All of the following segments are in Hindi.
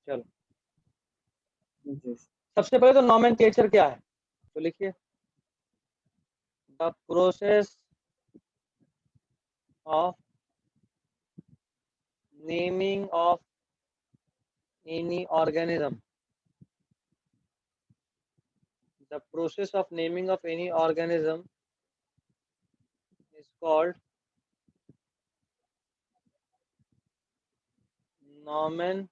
चलो जी। सबसे पहले तो नॉमेनक्लेचर क्या है, तो लिखिए the process of naming of any organism, the process of naming of any organism is called nomenclature.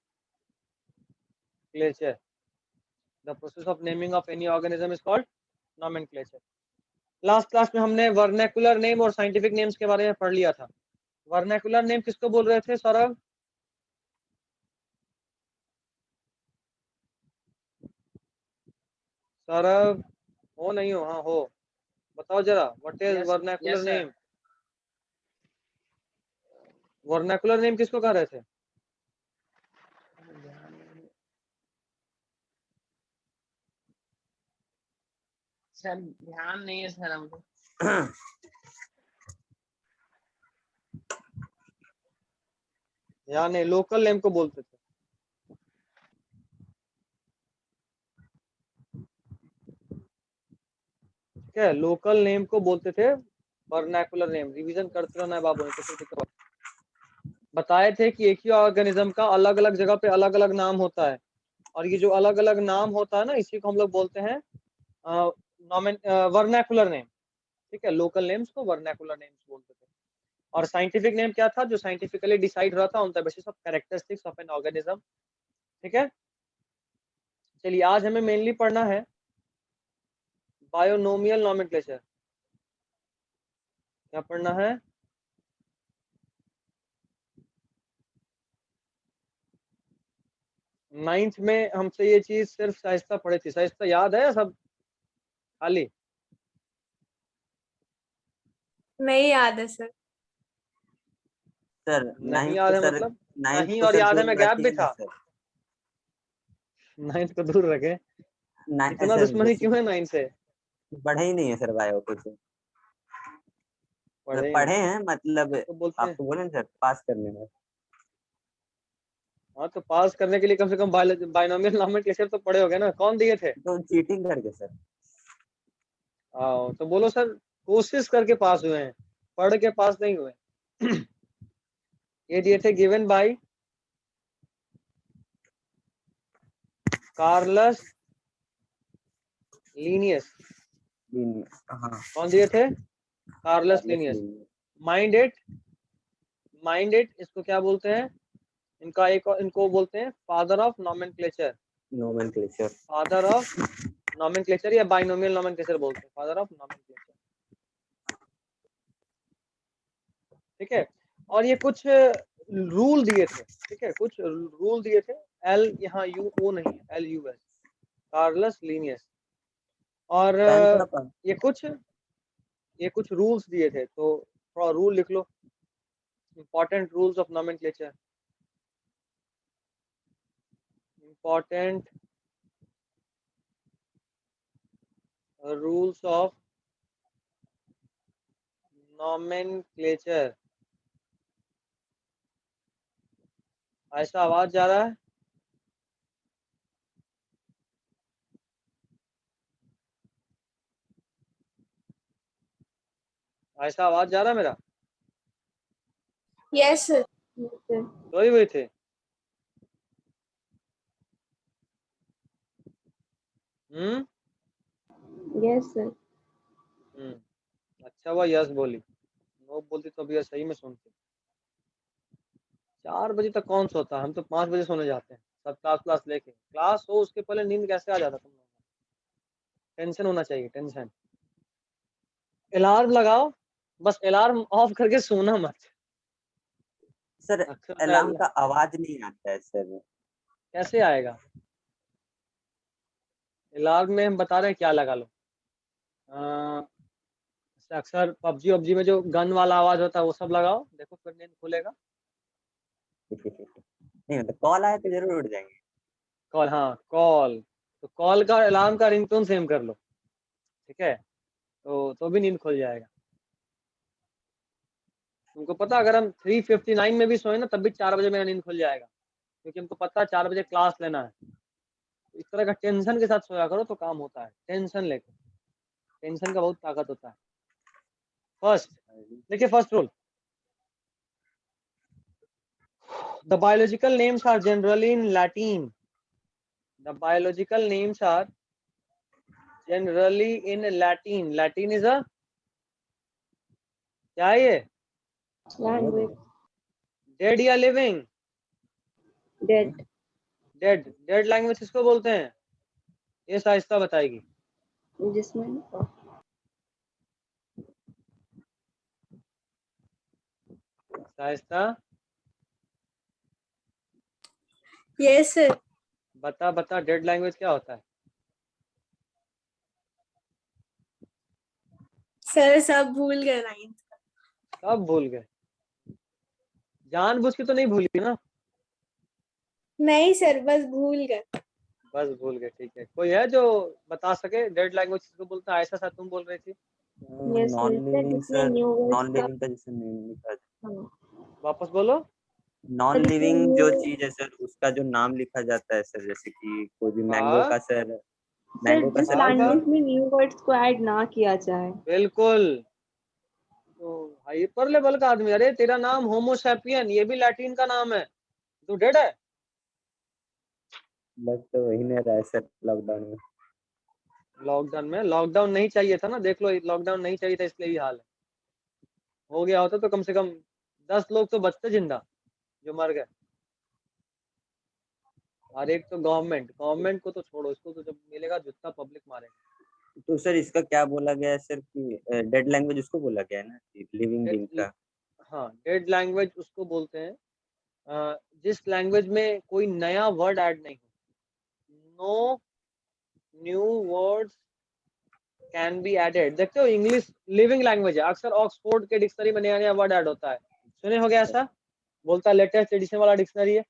The process of naming of any organism is called nomenclature. Last class में हमने वर्नैकुलर नेम और साइंटिफिक नेम्स के बारे में पढ़ लिया था। वर्नैकुलर नेम किसको बोल रहे थे सौरभ? सौरभ हो नहीं हो? हाँ हो, बताओ जरा what is vernacular name? Vernacular name किसको कह रहे थे? सर ध्यान नहीं है सर हमको। या नहीं, लोकल नेम को बोलते थे। ठीक है, लोकल नेम को बोलते थे वर्नैकुलर नेम। रिवीजन करते रहना है बाबू, नहीं तो फिर दिक्कत। बताए थे कि एक ही ऑर्गेनिज्म का अलग अलग जगह पे अलग अलग नाम होता है, और ये जो अलग अलग नाम होता है ना, इसी को हम लोग बोलते हैं वर्नैकुलर नेम। ठीक है, लोकल नेम्स को वर्नैकुलर नेम्स बोलते थे। और साइंटिफिक नेम क्या था? जो साइंटिफिकली डिसाइड हो रहा था on the basis of characteristics of an organism. ठीक है, चलिए आज हमें मेनली पढ़ना है बायोनोमियल नॉमेनक्लेचर। क्या पढ़ना है? नाइन्थ में हमसे ये चीज सिर्फ शाइस्ता पढ़ी थी। शाइस्ता याद है सब? खाली नहीं याद है सर। सर नहीं याद है मतलब? नहीं और याद है में गैप भी था। सर नाइन्थ को दूर रखे। इतना दुश्मनी क्यों है नाइन्थ से? पढ़े ही नहीं है सर बायो कुछ। पढ़े हैं मतलब तो बोलते हैं आपको बोले ना सर पास करने में। हाँ तो पास करने के लिए कम से कम बायनोमियल नॉमेनक्लेचर तो पढ़े होगे ना? कौन दिए थे? तो चीटिंग करके सर। आओ तो बोलो सर कोशिश करके पास हुए हैं, पढ़ के पास नहीं हुए। ये दिए थे गिवन बाय कार्लस लीनियस। हाँ कौन दिए थे? Carolus Linnaeus. माइंड इट इसको क्या बोलते हैं? इनको बोलते हैं father of nomenclature. Father of nomenclature या बाइनोमियल नॉमेनक्लेचर बोलते हैं, फादर ऑफ नॉमेनक्लेचर। ठीक है, और ये कुछ रूल दिए थे। ठीक है, कुछ रूल दिए थे। एल यहाँ यू ओ नहीं है, L U S, Carolus Linnaeus. और ये कुछ रूल्स दिए थे, तो थोड़ा रूल लिख लो। Important rules of nomenclature. Important rules of nomenclature. ऐसा आवाज जा रहा है? ऐसा आवाज जा रहा है मेरा? Yes sir. सोए हुए थे? Yes sir. अच्छा हुआ यस बोली, नो बोलती तो अभी सही में सुनती। 4 बजे तक कौन सोता है? हम तो 5 बजे सोने जाते हैं सब। क्लास लेके, क्लास हो उसके पहले नींद कैसे आ जाता तुम लोगों को? टेंशन होना चाहिए, टेंशन। अलार्म लगाओ, बस अलार्म ऑफ करके सोना मत। सर अलार्म का आवाज नहीं आता है सर। कैसे आएगा? अलार्म में हम बता रहे हैं क्या लगा लो। अक्सर पबजी में जो गन वाला आवाज होता है वो सब लगाओ, देखो फिर नींद खुलेगा। नहीं मतलब कॉल आए तो जरूर उठ जाएंगे। कॉल, हाँ कॉल, तो कॉल का अलार्म का रिंगटोन सेम कर लो। ठीक है, तो भी नींद खुल जाएगा। तुमको पता अगर हम 3:59 में भी सोए ना तब भी 4 बजे मेरा नींद खुल जाएगा। क्योंकि हमको पता है 4 बजे क्लास लेना है। इस तरह का टेंशन के साथ सोया करो तो काम होता है। टेंशन लेकर, टेंशन का बहुत ताकत होता है। फर्स्ट देखिए, first rule, the biological names are generally in Latin. The biological names are generally in Latin. Latin is a क्या है ये? Language. डेड या लिविंग? Dead. डेड। डेड लैंग्वेज किसको बोलते हैं? ये शाइस्ता बताएगी। जिसमें शाइस्ता Yes, sir. बता बता, डेड लैंग्वेज क्या होता है? सर सब भूल गए 9th का। सब भूल गए? जानबूझ के तो नहीं भूली ना? नहीं सर, बस भूल गए। बस भूल गए, ठीक है। कोई है जो बता सके डेड लैंग्वेज किसको बोलते हैं? ऐसा तुम बोल रही थी। Yes, non sir. लिविंग जिसमें सर, new words नॉन का लिविंग का जैसे नेम लिखा जाता हाँ, वापस बोलो। नॉन जिसमें लिविंग जो new चीज है सर, उसका जो नाम लिखा जाता है सर, जैसे कि कोई भी मैंगो हाँ का सर, सर मैंगो का जिस सर कोई लैंग्वेज भी। में न्यू वर्ड्स को ऐड ना किया जाए। बिल्कुल। तो हाइपर लेवल का आदमी, अरे तेरा नाम होमोसैपियन, ये भी लैटिन का नाम है, तू डेड है? लग तो वही नहीं रहा है सर लॉकडाउन में। लॉकडाउन में? लॉकडाउन नहीं चाहिए था ना, देख लो, लॉकडाउन नहीं चाहिए था इसलिए ये हाल है। हो गया होता तो कम से कम 10 लोग तो बचते जिंदा जो मर गए। और एक तो गवर्नमेंट को तो छोड़ो, इसको तो जब मिलेगा जूता पब्लिक मारेगा। तो सर इसका क्या बोला गया है सर कि डेड लैंग्वेज उसको बोला गया है ना, लिविंग बीइंग का। हाँ, डेड लैंग्वेज उसको बोलते हैं जिस लैंग्वेज में कोई नया वर्ड ऐड नहीं हो। No new words can be added. देखते हो, इंग्लिश लिविंग लैंग्वेज है, अक्सर ऑक्सफोर्ड के डिक्शनरी में नया नया वर्ड ऐड होता है। सुने हो गया ऐसा? बोलता है लेटेस्ट एडिशन वाला डिक्शनरी है।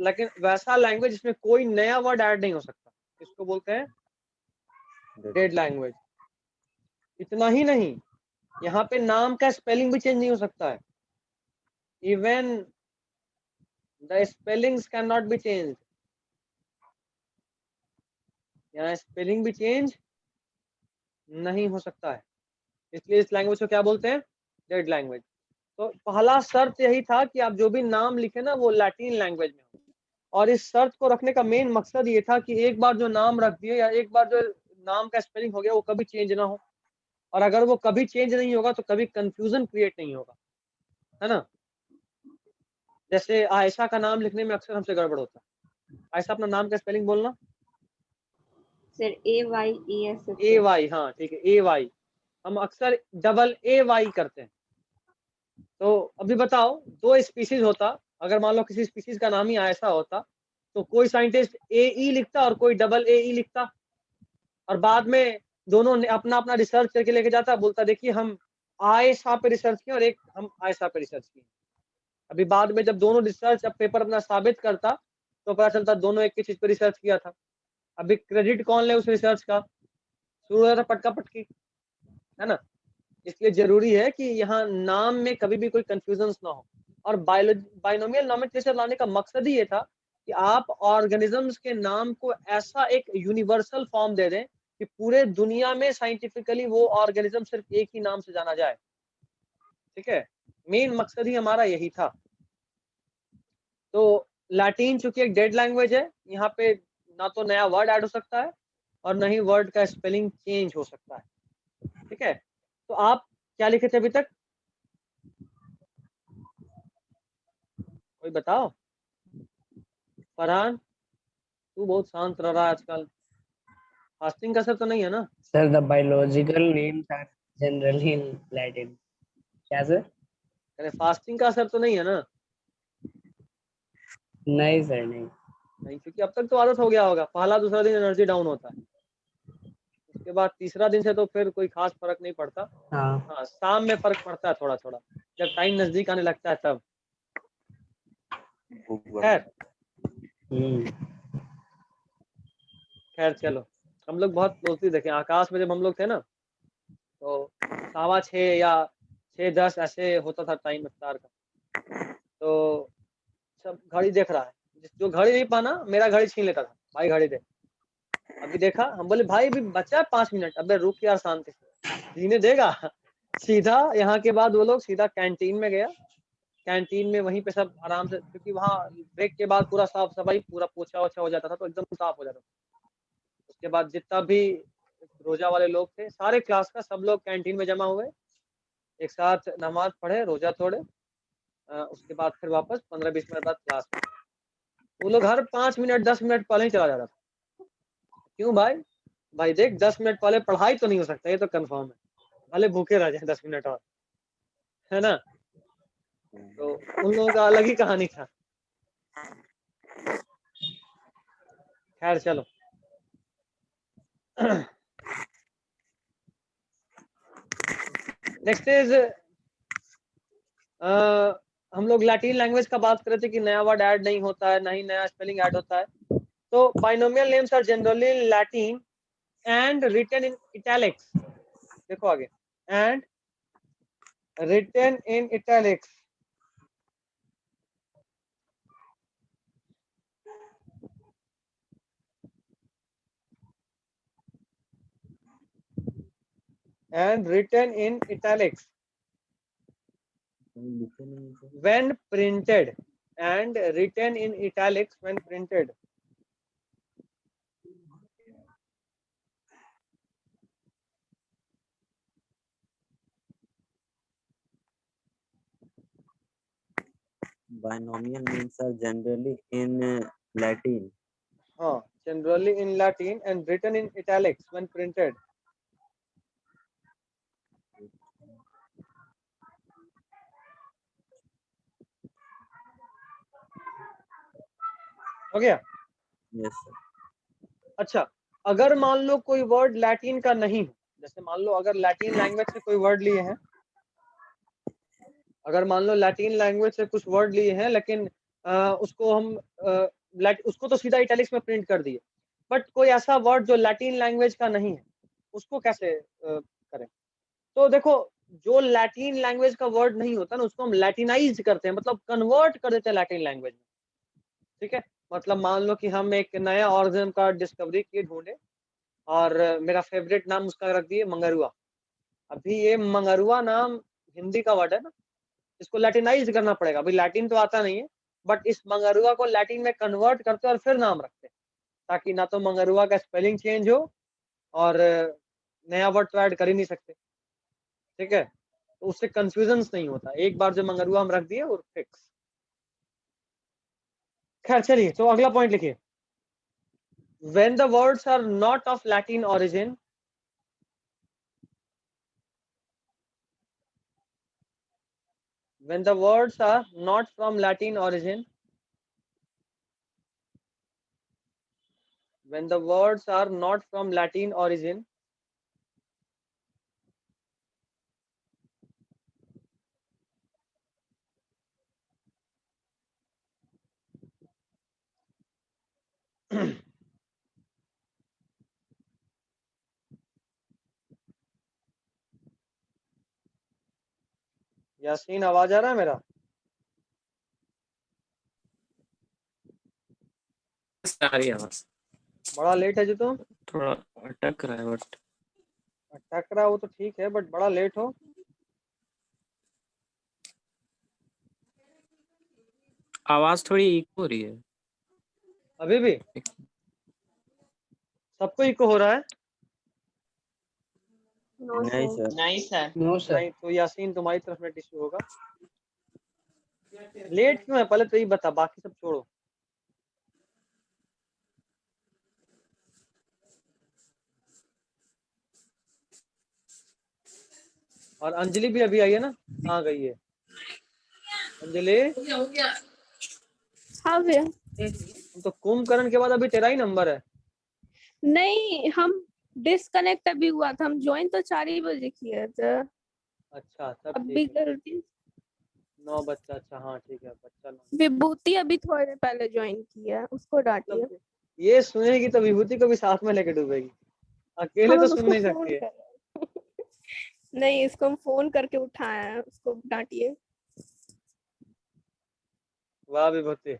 लेकिन वैसा लैंग्वेज जिसमें कोई नया वर्ड ऐड नहीं हो सकता, इसको बोलते हैं डेड लैंग्वेज। इतना ही नहीं, यहाँ पे नाम का स्पेलिंग भी चेंज नहीं हो सकता है। Even the spellings can not be change. यहाँ स्पेलिंग भी चेंज नहीं हो सकता है, इसलिए इस लैंग्वेज को क्या बोलते हैं? Dead language. तो पहला शर्त यही था कि आप जो भी नाम लिखे ना वो लैटिन लैंग्वेज में हो। और इस शर्त को रखने का मेन मकसद ये था कि एक बार जो नाम रख दिए या एक बार जो नाम का स्पेलिंग हो गया वो कभी चेंज ना हो। और अगर वो कभी चेंज नहीं होगा तो कभी कंफ्यूजन क्रिएट नहीं होगा, है ना? जैसे आयशा का नाम लिखने में अक्सर हमसे गड़बड़ होता है। आयशा अपना नाम का स्पेलिंग बोलना। Sir AYES। AY, हाँ ठीक है, AY। हम अक्सर डबल AY करते हैं। तो अभी बताओ, दो स्पीसीज होता, अगर मान लो किसी स्पीसीज का नाम ही ऐसा होता, तो कोई साइंटिस्ट AE लिखता और कोई डबल AE लिखता, और बाद में दोनों ने अपना अपना रिसर्च करके लेके जाता, बोलता देखिए हम आयशा पे रिसर्च किए और एक हम आयशा पे रिसर्च किए। अभी बाद में जब दोनों रिसर्च अब पेपर अपना साबित करता तो पता चलता दोनों एक ही चीज पे रिसर्च किया था। अभी क्रेडिट कौन ले उस रिसर्च का? शुरू हो जाता पटका पटकी, है ना? इसलिए जरूरी है कि यहाँ नाम में कभी भी कोई कंफ्यूजन ना हो। और बाइनोमियल नॉमेनक्लेचर लाने का मकसद ही ये था कि आप ऑर्गेनिजम्स के नाम को ऐसा एक यूनिवर्सल फॉर्म दे दें कि पूरे दुनिया में साइंटिफिकली वो ऑर्गेनिज्म सिर्फ एक ही नाम से जाना जाए। ठीक है, मेन मकसद ही हमारा यही था। तो लैटिन चूंकि एक डेड लैंग्वेज है, यहाँ पे ना तो नया वर्ड ऐड हो सकता है और न ही वर्ड का स्पेलिंग चेंज हो सकता है। ठीक है, तो आप क्या लिखे थे अभी तक? कोई बताओ। फरहान, तू बहुत शांत रह रहा है आजकल, फास्टिंग का असर तो नहीं है ना? Sir, the biological names are generally in Latin. क्या सर? अरे फास्टिंग का असर तो नहीं है ना? नहीं सर, नहीं। नहीं, क्योंकि अब तक तो आदत हो गया होगा। पहला दूसरा दिन एनर्जी डाउन होता है, उसके बाद तीसरा दिन से तो फिर कोई खास फर्क नहीं पड़ता। हाँ। हाँ, शाम में फर्क पड़ता है थोड़ा थोड़ा, जब टाइम नजदीक आने लगता है तब। खैर खैर चलो, हम लोग बहुत क्लोजली देखे आकाश में। जब हम लोग थे ना तो 6:15 या 6:10 ऐसे होता था टाइम इफ्तार का। तो सब घड़ी देख रहा है, जो घड़ी नहीं पाना मेरा घड़ी छीन लेता था, भाई घड़ी दे। अभी देखा, हम बोले भाई अभी बचा है 5 मिनट, अबे रुक यार शांति से, जीने देगा। सीधा यहाँ के बाद वो लोग सीधा कैंटीन में गया, कैंटीन में वहीं पे सब आराम से, क्योंकि वहाँ ब्रेक के बाद पूरा साफ सफाई, पूरा पोछा वोछा हो जाता था, तो एकदम साफ हो जाता था। उसके बाद जितना भी रोजा वाले लोग थे, सारे क्लास का सब लोग कैंटीन में जमा हुए, एक साथ नमाज पढ़े, रोजा तोड़े। उसके बाद फिर वापस 15-20 मिनट बाद क्लास में। वो लोग हर 5 मिनट 10 मिनट पहले ही चला जाता था। क्यों भाई? भाई देख 10 मिनट पहले पढ़ाई तो नहीं हो सकता, ये तो कंफर्म है, भले भूखे रह जाए 10 मिनट और, है ना। तो उन लोगों का अलग ही कहानी था। खैर चलो। नेक्स्ट इज हम लोग लैटिन लैंग्वेज का बात कर रहे थे कि नया वर्ड ऐड नहीं होता है, ना ही नया स्पेलिंग ऐड होता है। तो binomial names are generally in Latin and written in italics. देखो आगे, and written in italics. and written in italics when printed, and written in italics when printed. Binomial names are generally in Latin. हाँ, generally in Latin and written in italics when printed. हो गया? Yes, sir. अच्छा, अगर मान लो कोई वर्ड लैटिन का नहीं हो, जैसे मान लो अगर लैटिन लैंग्वेज से कोई वर्ड लिए हैं, अगर मान लो लैटिन लैंग्वेज से कुछ वर्ड लिए हैं, लेकिन उसको हम उसको तो सीधा इटैलिक्स में प्रिंट कर दिए, बट कोई ऐसा वर्ड जो लैटिन लैंग्वेज का नहीं है, उसको कैसे करें? तो देखो, जो लैटिन लैंग्वेज का वर्ड नहीं होता ना, उसको हम लैटिनाइज करते हैं, मतलब कन्वर्ट कर देते हैं लैटिन लैंग्वेज में। ठीक है, मतलब मान लो कि हम एक नया ऑर्गेनिज्म का डिस्कवरी किए, ढूंढे, और मेरा फेवरेट नाम उसका रख दिए मंगरुआ। अभी ये मंगरुआ नाम हिंदी का वर्ड है ना, इसको लैटिनाइज करना पड़ेगा। अभी लैटिन तो आता नहीं है, बट इस मंगरुआ को लैटिन में कन्वर्ट करते और फिर नाम रखते हैं, ताकि ना तो मंगरुआ का स्पेलिंग चेंज हो और नया वर्ड तो ऐड कर ही नहीं सकते। ठीक है, तो उससे कंफ्यूजन नहीं होता, एक बार जो मंगरुआ हम रख दिए और फिक्स। खैर चलिए, तो अगला पॉइंट लिखिए, when the words are not of Latin origin, when the words are not from Latin origin, when the words are not from Latin origin, Yasin आवाज आ रहा है मेरा? आ रही है आवाज। बड़ा लेट है जो तुम, थोड़ा अटक रहा है बट अटक रहा हो तो ठीक है, बट बड़ा लेट हो। आवाज थोड़ी इको हो रही है अभी भी सबको इको हो रहा है? नो नहीं सर। सर. नहीं सर। No, sir. नहीं तो यासीन तुम्हारी तरफ नेट इशू होगा। लेट क्यों है पहले तो ये बता, बाकी सब छोड़ो। और अंजलि भी अभी आई है ना, कहाँ गई है अंजलि? हाँ भैया। तो कुंभकर्ण के बाद अभी तेरा ही नंबर है। नहीं, हम डिस्कनेक्ट अभी हुआ था, हम ज्वाइन तो 4 ही बजे किया था। अच्छा तब अभी ठीक है, गलती 9 बच्चा, अच्छा हाँ ठीक है, बच्चा 9। विभूति अभी थोड़ी देर पहले ज्वाइन किया, उसको डांटिए। मतलब ये सुनेगी तो विभूति को भी साथ में लेके डूबेगी, अकेले हम तो सुन उसको नहीं फोन सकती है। कर नहीं, इसको हम फोन करके उठाए हैं, उसको डांटिए। वाह विभूति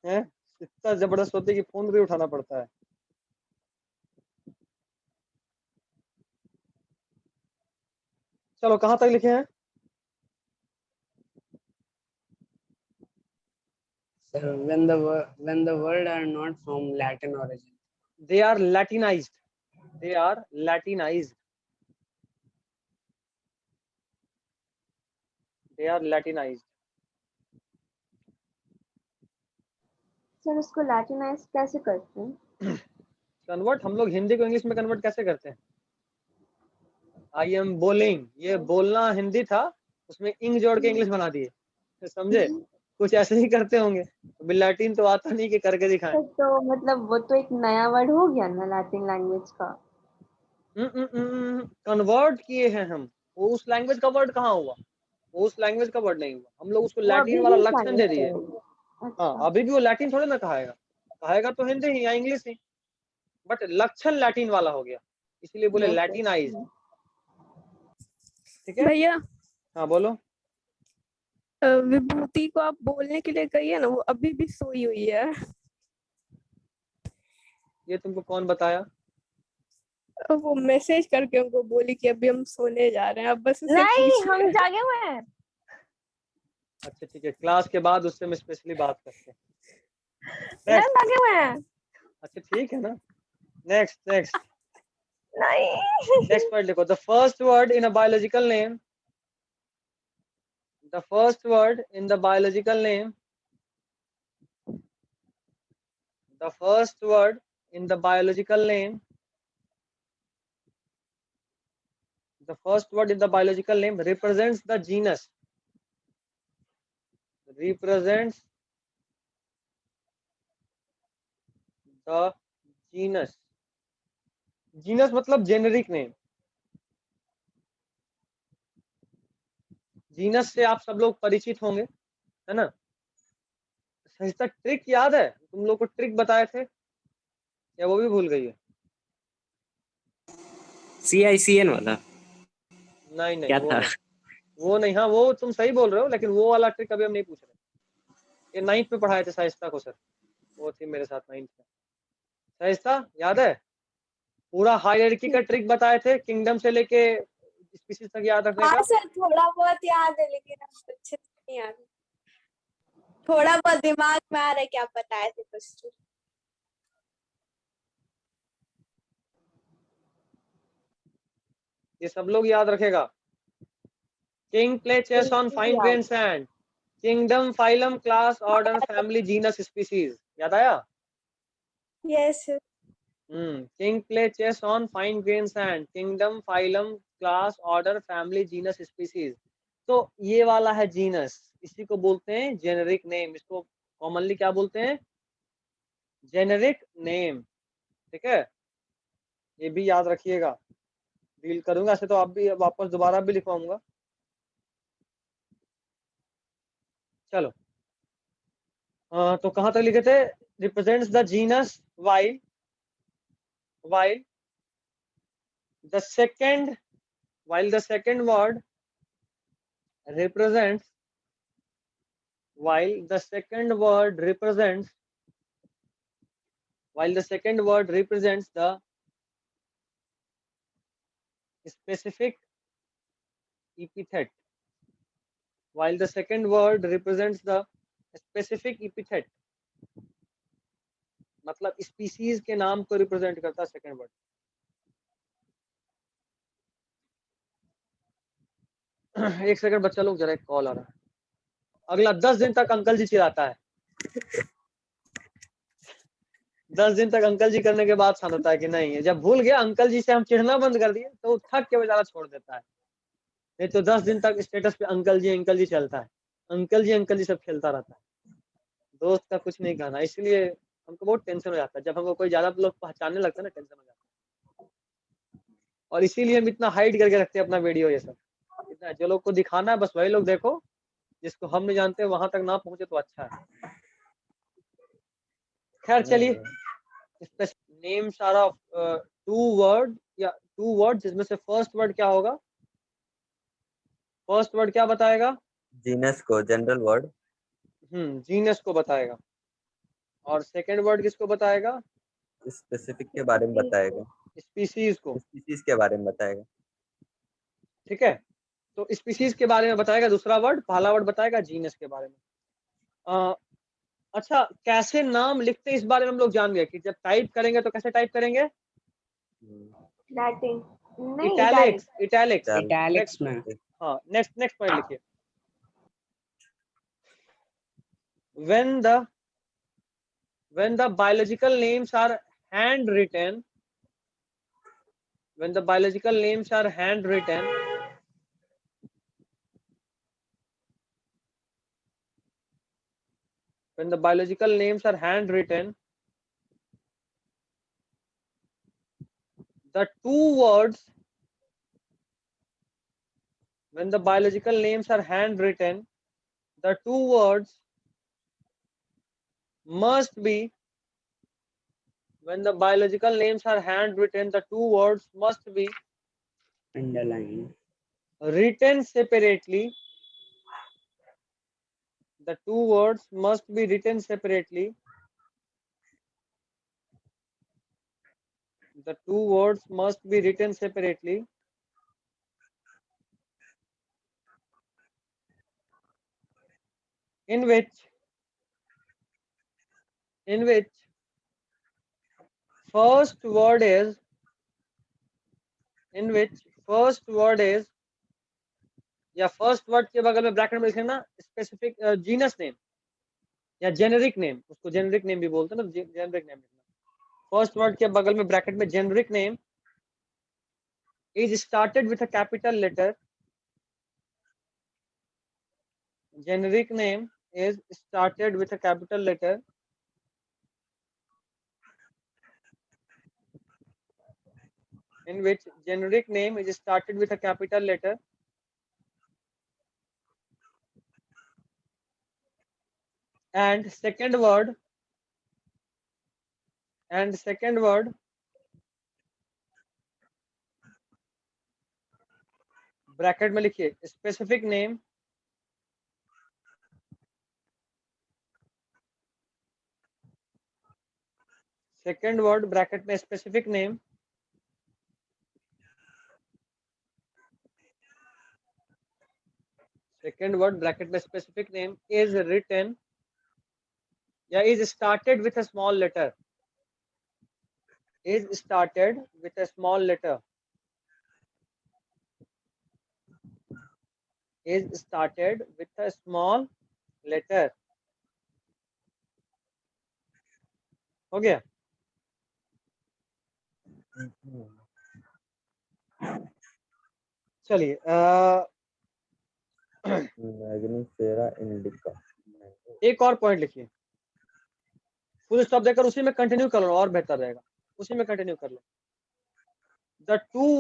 है, इतना जबरदस्त होती है कि फोन भी उठाना पड़ता है। चलो कहाँ तक लिखे हैं? Sir, when the word are not from Latin origin. They are Latinized. They are Latinized. They are Latinized. Sir इसको लैटिनाइज कैसे करते हैं? कन्वर्ट हम लोग हिंदी को इंग्लिश में कन्वर्ट कैसे करते हैं? आई एम बोलिंग, ये बोलना हिंदी था, उसमें इंग जोड़ के इंग्लिश बना दिए, तो समझे? कुछ ऐसे ही करते होंगे। अभी लैटिन तो आता नहीं कि करके दिखाएं। तो मतलब वो तो एक नया वर्ड हो गया ना लैटिन लैंग्वेज का। कन्वर्ट किए हैं हम, वो उस लैंग्वेज का वर्ड कहाँ हुआ? वो उस लैंग्वेज का वर्ड नहीं हुआ, हम लोग उसको लैटिन वाला लक्षण दे दिए। हाँ, अभी भी वो लैटिन थोड़े ना कहाएगा तो हिंदी ही या इंग्लिश ही, बट लक्षण लैटिन वाला हो गया, इसलिए बोले लैटिनाइज। ठीक है भैया हाँ बोलो। विभूति को आप बोलने के लिए कहिए ना, वो अभी भी सोई हुई है। ये तुमको कौन बताया? वो मैसेज करके उनको बोली कि अभी हम सोने जा रहे हैं, अब बस उसे नहीं पूछिए। हम जागे हुए हैं। अच्छा ठीक है, क्लास के बाद उससे मैं स्पेशली बात करते हैं। नहीं जागे हुए हैं। अच्छा ठीक है ना, नेक्स्ट नहीं नेक्स्ट वर्ड लिखो। The first word in a biological name, the first word in the biological name, the first word in the biological name, the first word in the biological name represents the genus, represents the genus, genus मतलब जेनेरिक नेम। जीनस से आप सब लोग परिचित होंगे, है ना? सहिता ट्रिक याद है? तुम लोग को ट्रिक बताए थे या वो भी भूल गई है? CICN वाला नहीं क्या वो था? नहीं, वो नहीं। हाँ वो तुम सही बोल रहे हो, लेकिन वो वाला ट्रिक अभी हम नहीं पूछ रहे। ये 9th में पढ़ाए थे साइस्ता को सर, वो थी मेरे साथ 9th में। साइस्ता याद है? पूरा हायरार्की का ट्रिक बताए थे, किंगडम से लेके स्पीशीज तक याद रखने का। हाँ सर थोड़ा बहुत याद है, लेकिन अब अच्छे से नहीं याद है। थोड़ा बहुत दिमाग में आ रहा है कि आप बताए थे कुछ। ये सब लोग याद रखेगा। King play chess on fine grain sand, kingdom, phylum, class, order, family, genus, species. याद आया? Yes sir. King play chess on fine grain sand, kingdom, phylum, class, order, family, genus, species. तो ये वाला है जीनस, इसी को बोलते हैं जेनेरिक नेम। इसको कॉमनली क्या बोलते हैं? Generic name. ठीक है, ये भी याद रखिएगा, डील करूंगा ऐसे तो आप भी वापस दोबारा भी लिखवाऊंगा। चलो तो कहां तक लिखे थे? Represents the genus while the second word represents the specific epithet, मतलब स्पीसीज के नाम को रिप्रेजेंट करता है सेकंड वर्ड। एक सेकंड बच्चा लोग, जरा एक कॉल आ रहा है। अगला 10 दिन तक अंकल जी चिल्लाता है। 10 दिन तक अंकल जी करने के बाद शांत होता है कि नहीं है। जब भूल गया अंकल जी से हम चिढ़ना बंद कर दिए तो थक के बेचारा छोड़ देता है। नहीं तो 10 दिन तक स्टेटस पे अंकल जी चलता है, अंकल जी सब खेलता रहता है। दोस्त का कुछ नहीं कहना, इसलिए हमको बहुत टेंशन हो जाता है जब हमको कोई ज्यादा लोग पहचानने लगता है ना, टेंशन हो जाता है। और इसीलिए हम इतना हाइड करके रखते हैं अपना वीडियो। ये सब इतना जो लोग को दिखाना है बस वही लोग देखो, जिसको हम नहीं जानते वहां तक ना पहुंचे तो अच्छा है। खैर चलिए, नेम्स आर ऑफ 2 वर्ड या 2 वर्ड, जिसमें से फर्स्ट वर्ड क्या होगा? फर्स्ट वर्ड क्या बताएगा? जीनस को जनरल वर्ड। जीनस को बताएगा। और सेकंड वर्ड किसको बताएगा? स्पेसिफिक के बारे में बताएगा, स्पीसीज को। स्पीसीज के बारे में बताएगा। ठीक है, तो स्पीसीज के बारे में बताएगा दूसरा वर्ड, पहला वर्ड बताएगा जीनस के बारे में। अच्छा, कैसे नाम लिखते हैं इस बारे में हम लोग जान गए कि जब टाइप करेंगे तो कैसे टाइप करेंगे? लैटिन नहीं, इटैलिक्स, इटैलिक्स। इटैलिक्स में। हाँ, नेक्स्ट पॉइंट लिखिए। when the biological names are handwritten, when the biological names are handwritten, when the biological names are handwritten, the two words, when the biological names are handwritten, the two words must be, when the biological names are handwritten, the two words must be Underline. written separately. The two words must be written separately. The two words must be written separately. In which first word is, या फर्स्ट वर्ड के बगल में ब्रैकेट में लिखे ना स्पेसिफिक जीनस नेम या जेनेरिक नेम, उसको जेनेरिक नेम भी बोलते हैं ना, जेनेरिक नेम लिखना। फर्स्ट वर्ड के बगल में ब्रैकेट में generic name is started with a capital letter, generic name is started with a capital letter, in which generic name is started with a capital letter, and second word bracket में लिखिए specific name, second word bracket में specific name, second word bracket में स्पेसिफिक नेम इज रिटन या is started with a small letter, is started with a small letter, is started with a small letter। हो गया? चलिए मैग्नीफेरा इंडिका, एक और पॉइंट लिखिए, फुल स्टॉप देकर उसी में कंटिन्यू कर लो और बेहतर रहेगा, उसी में कंटिन्यू कर लो। The two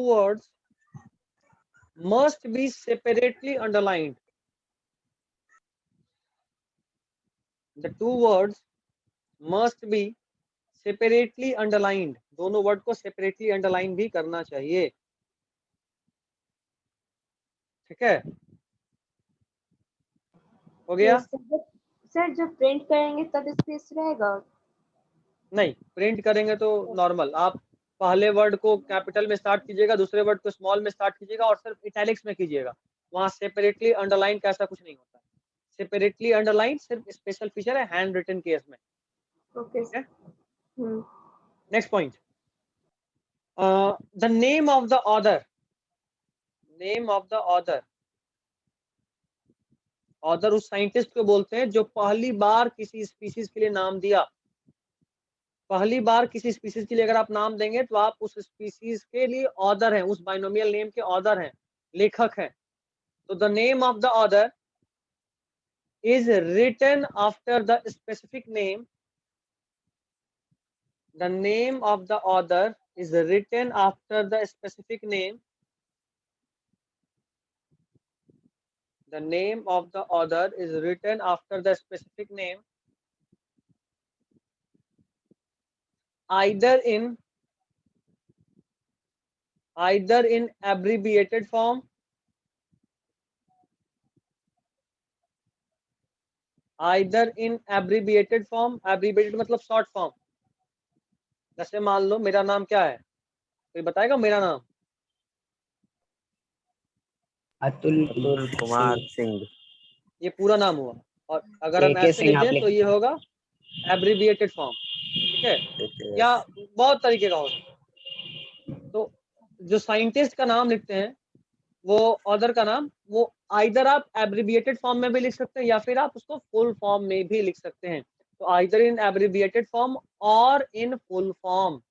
words must be separately underlined. The two words must be separately underlined. दोनों वर्ड को सेपरेटली अंडरलाइन भी करना चाहिए। ठीक है, हो गया? सर जब प्रिंट करेंगे तब स्पेस रहेगा? नहीं, प्रिंट करेंगे तो नॉर्मल, आप पहले वर्ड को कैपिटल में स्टार्ट कीजिएगा, दूसरे वर्ड को स्मॉल में स्टार्ट कीजिएगा और सिर्फ इटैलिक्स में कीजिएगा। वहां सेपरेटली अंडरलाइन का ऐसा कुछ नहीं होता। सेपरेटली अंडरलाइन सिर्फ स्पेशल फीचर है हैंड रिटन केस में। Okay sir. Next point, the name of the author, name of the author, author उस साइंटिस्ट को बोलते हैं जो पहली बार किसी स्पीशीज के लिए नाम दिया। पहली बार किसी स्पीशीज के लिए अगर आप नाम देंगे तो आप उस स्पीशीज के लिए ऑथर हैं, उस बाइनोमियल नेम के ऑथर हैं, लेखक हैं। तो the name of the author is written after the specific name. The name of the author is written after the specific name. The name of the author is written after the specific name, either in abbreviated form either in abbreviated form, abbreviated मतलब शॉर्ट फॉर्म। जैसे मान लो मेरा नाम क्या है, कोई बताएगा मेरा नाम? अतुल अतुल कुमार सिंह। ये पूरा नाम हुआ। और अगर हम AK ऐसे सिंह लिख आप दें तो ये होगा एब्रीविएटेड फॉर्म, ठीक है? या बहुत तरीके का हो सकता है। तो जो साइंटिस्ट का नाम लिखते हैं वो ऑथर का नाम, वो आइदर आप एब्रीविएटेड फॉर्म में भी लिख सकते हैं या फिर आप उसको फुल फॉर्म में भी लिख सकते हैं। तो आइदर इन एब्रीविएटेड फॉर्म और इन फुल फॉर्म,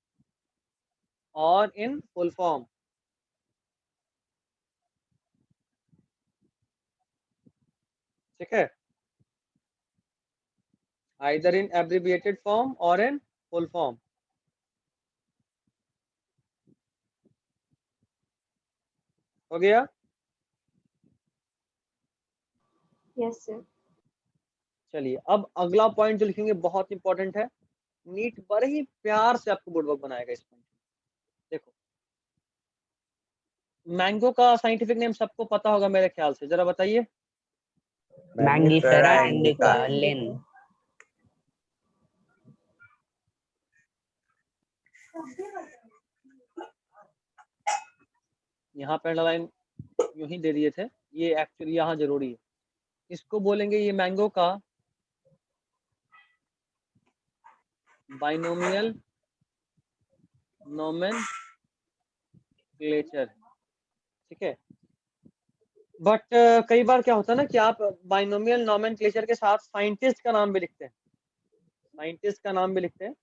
और इन फुल फॉर्म। ठीक है, आइदर इन एब्रीविएटेड फॉर्म और इन फुल फॉर्म। हो गया? Yes sir. चलिए अब अगला पॉइंट जो लिखेंगे बहुत इंपॉर्टेंट है। नीट बड़े ही प्यार से आपको बोर्ड वर्क बनाएगा इस पॉइंट। देखो, मैंगो का साइंटिफिक नेम सबको पता होगा मेरे ख्याल से, जरा बताइए। मैंगीफेरा इंडिका लिन। यहाँ पे अंडरलाइन यूं ही दे दिए थे, ये एक्चुअली यहाँ जरूरी है। इसको बोलेंगे ये मैंगो का बाइनोमियल नोमेनक्लेचर। ठीक है, बट कई बार क्या होता है ना कि आप बाइनोमियल नोमेनक्लेचर के साथ साइंटिस्ट का नाम भी लिखते हैं, साइंटिस्ट का नाम भी लिखते हैं।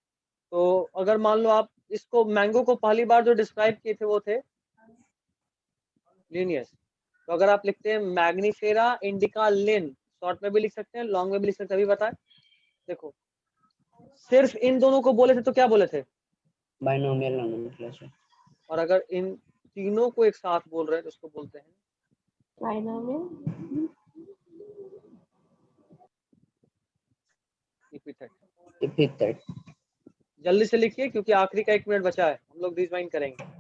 तो अगर मान लो आप इसको मैंगो को पहली बार जो डिस्क्राइब किए थे वो थे लिनियस। तो अगर आप लिखते हैं मैग्नीफेरा इंडिका लिन, शॉर्ट में भी लिख सकते हैं, लॉन्ग में भी लिख सकते हैं। अभी बताएं, देखो सिर्फ इन दोनों को बोले थे तो क्या बोले थे? Binomial nomenclature. और अगर इन तीनों को एक साथ बोल रहे हैं तो उसको बोलते हैं बाइनोमियल एपिथेट। एपिथेट। जल्दी से लिखिए क्योंकि आखिरी का 1 मिनट बचा है, हम लोग रिवाइंड करेंगे।